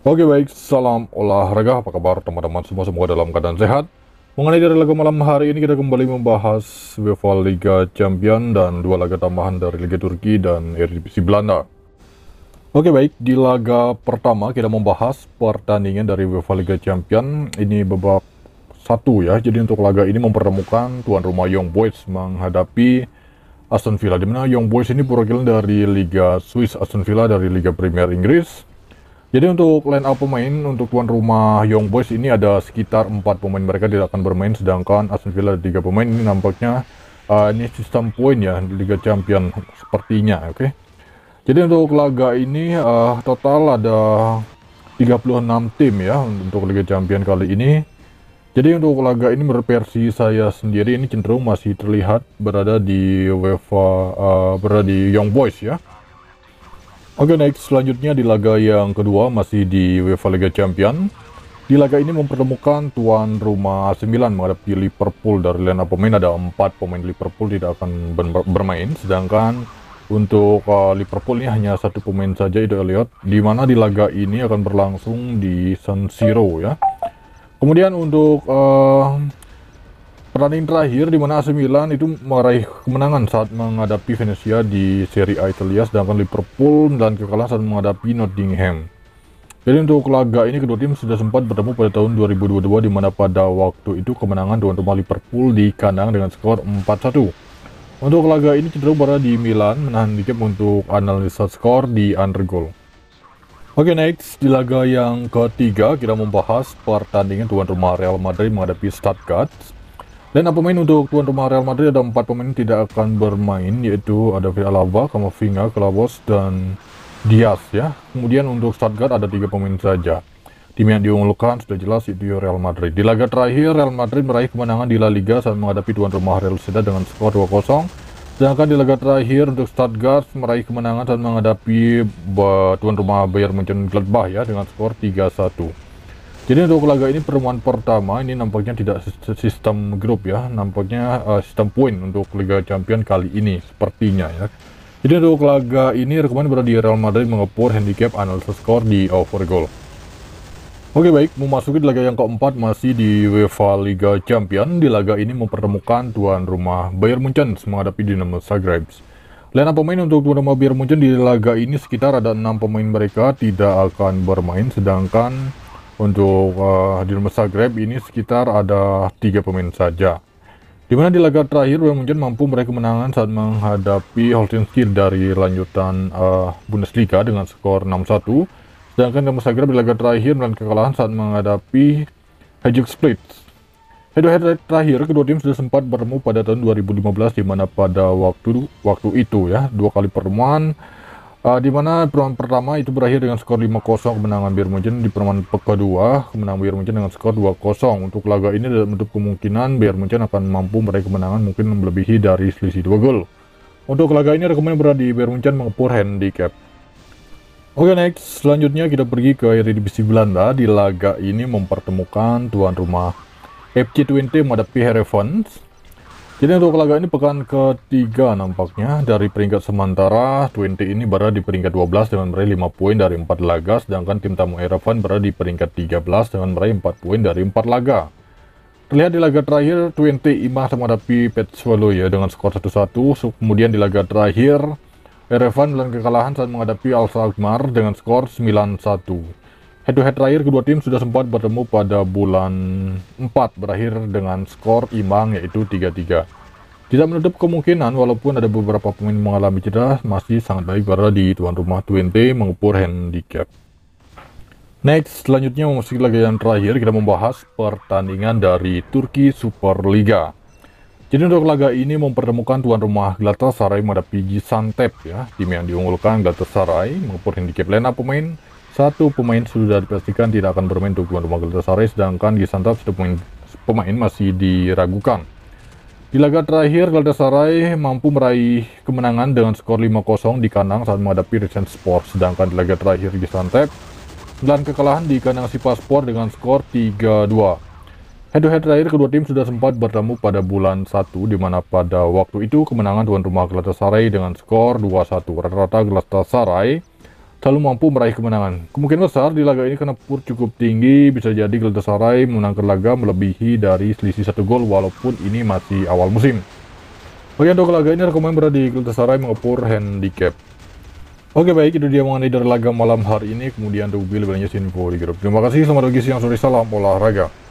Oke baik, salam olahraga, apa kabar teman-teman semua, semoga dalam keadaan sehat. Mengenai dari laga malam hari ini kita kembali membahas UEFA Liga Champion dan dua laga tambahan dari Liga Turki dan Eredivisie Belanda. Oke baik, di laga pertama kita membahas pertandingan dari UEFA Liga Champion. Ini babak satu ya, jadi untuk laga ini mempertemukan tuan rumah Young Boys menghadapi Aston Villa, dimana Young Boys ini perwakilan dari Liga Swiss, Aston Villa dari Liga Premier Inggris. Jadi untuk line up pemain untuk tuan rumah Young Boys ini ada sekitar 4 pemain mereka tidak akan bermain, sedangkan Aston Villa ada 3 pemain. Ini nampaknya ini sistem poin ya di Liga Champion sepertinya, oke. Jadi untuk laga ini total ada 36 tim ya untuk Liga Champion kali ini. Jadi untuk laga ini menurut versi saya sendiri ini cenderung masih terlihat berada di UEFA, berada di Young Boys ya. Oke, next selanjutnya di laga yang kedua masih di UEFA Liga Champion. Di laga ini mempertemukan tuan rumah AC Milan menghadapi Liverpool. Dari line up pemain ada 4 pemain Liverpool tidak akan bermain, sedangkan untuk Liverpool ini hanya satu pemain saja, itu Elliot, di mana di laga ini akan berlangsung di San Siro ya. Kemudian untuk pertandingan terakhir di mana AC Milan itu meraih kemenangan saat menghadapi Venezia di Serie A Italia, sedangkan Liverpool dan kekalahan saat menghadapi Nottingham. Jadi untuk laga ini kedua tim sudah sempat bertemu pada tahun 2022, di mana pada waktu itu kemenangan tuan rumah Liverpool di kandang dengan skor 4-1. Untuk laga ini cenderung berada di Milan menahan handicap untuk analisa skor di under goal. Oke, next di laga yang ketiga kita membahas pertandingan tuan rumah Real Madrid menghadapi Stuttgart. Dan pemain untuk tuan rumah Real Madrid ada 4 pemain tidak akan bermain, yaitu ada Alaba, Camavinga, Clabos, dan Diaz ya. Kemudian untuk Stuttgart ada 3 pemain saja. Tim yang diunggulkan sudah jelas itu Real Madrid. Di laga terakhir Real Madrid meraih kemenangan di La Liga saat menghadapi tuan rumah Real Sociedad dengan skor 2-0. Sedangkan di laga terakhir untuk Stuttgart meraih kemenangan saat menghadapi tuan rumah Bayern Mönchengladbach ya dengan skor 3-1. Jadi untuk laga ini pertemuan pertama ini nampaknya tidak sistem grup ya, nampaknya sistem poin untuk Liga Champion kali ini sepertinya ya. Jadi untuk laga ini rekomend berada di Real Madrid mengepur handicap analisa skor di over goal. Oke baik, memasuki laga yang keempat masih di UEFA Liga Champion. Di laga ini mempertemukan tuan rumah Bayern Munchen menghadapi Dinamo Zagreb. Lena pemain untuk tuan rumah Bayern Munchen di laga ini sekitar ada 6 pemain mereka tidak akan bermain, sedangkan untuk Dinamo Zagreb ini sekitar ada 3 pemain saja. Dimana di laga terakhir Bayern Munchen mampu meraih kemenangan saat menghadapi Holstein Kiel dari lanjutan Bundesliga dengan skor 6-1. Sedangkan Dinamo Zagreb di laga terakhir dan kekalahan saat menghadapi Hajduk Split. Head-to-head terakhir kedua tim sudah sempat bertemu pada tahun 2015, di mana pada waktu itu ya 2 kali pertemuan. Di mana pertemuan pertama itu berakhir dengan skor 5-0 kemenangan Bayern Munchen. Di pertemuan kedua kemenangan Bayern Munchen dengan skor 2-0. Untuk laga ini ada menutup kemungkinan Bayern Munchen akan mampu meraih kemenangan mungkin melebihi dari selisih 2 gol. Untuk laga ini rekomend berada di Bayern Munchen mengepur handicap. Oke, next selanjutnya kita pergi ke Eredivisie Belanda. Di laga ini mempertemukan tuan rumah FC Twente menghadapi Heerenveen. Jadi untuk laga ini pekan ketiga nampaknya dari peringkat sementara Twente ini berada di peringkat 12 dengan meraih 5 poin dari 4 laga, sedangkan tim tamu Heerenveen berada di peringkat 13 dengan meraih 4 poin dari 4 laga. Terlihat di laga terakhir Twente imbang menghadapi Petsuelo ya dengan skor 1-1. Kemudian di laga terakhir Heerenveen dan kekalahan saat menghadapi Al-Alkmaar dengan skor 9-1. Head-to-head terakhir kedua tim sudah sempat bertemu pada bulan 4 berakhir dengan skor imbang yaitu 3-3. Tidak menutup kemungkinan walaupun ada beberapa pemain mengalami cedera, masih sangat baik berada di tuan rumah Twente mengepur handicap. Next, selanjutnya memasuki laga yang terakhir kita membahas pertandingan dari Turki Superliga. Jadi untuk laga ini mempertemukan tuan rumah Galatasaray menghadapi Gaziantep ya. Tim yang diunggulkan Galatasaray mengepur handicap lineup pemain. 1 pemain sudah dipastikan tidak akan bermain untuk tuan rumah Galatasaray, sedangkan Gaziantep 1 pemain masih diragukan. Di laga terakhir Galatasaray mampu meraih kemenangan dengan skor 5-0 di kandang saat menghadapi Risenspor, sedangkan di laga terakhir Gaziantep dan kekalahan di kandang Sivasspor dengan skor 3-2. Head-to-head terakhir kedua tim sudah sempat bertemu pada bulan 1, di mana pada waktu itu kemenangan tuan rumah Galatasaray dengan skor 2-1. Rata-rata Galatasaray selalu mampu meraih kemenangan. Kemungkinan besar di laga ini karena PUR cukup tinggi, bisa jadi Galatasaray menangkan laga melebihi dari selisih 1 gol walaupun ini masih awal musim. Oke, untuk laga ini rekomend berada di Galatasaray mengepur handicap. Oke, baik, itu dia mengenai dari laga malam hari ini. Kemudian untuk lebih banyak info di grup. Terima kasih, selamat pagi, siang, sore, salam olahraga.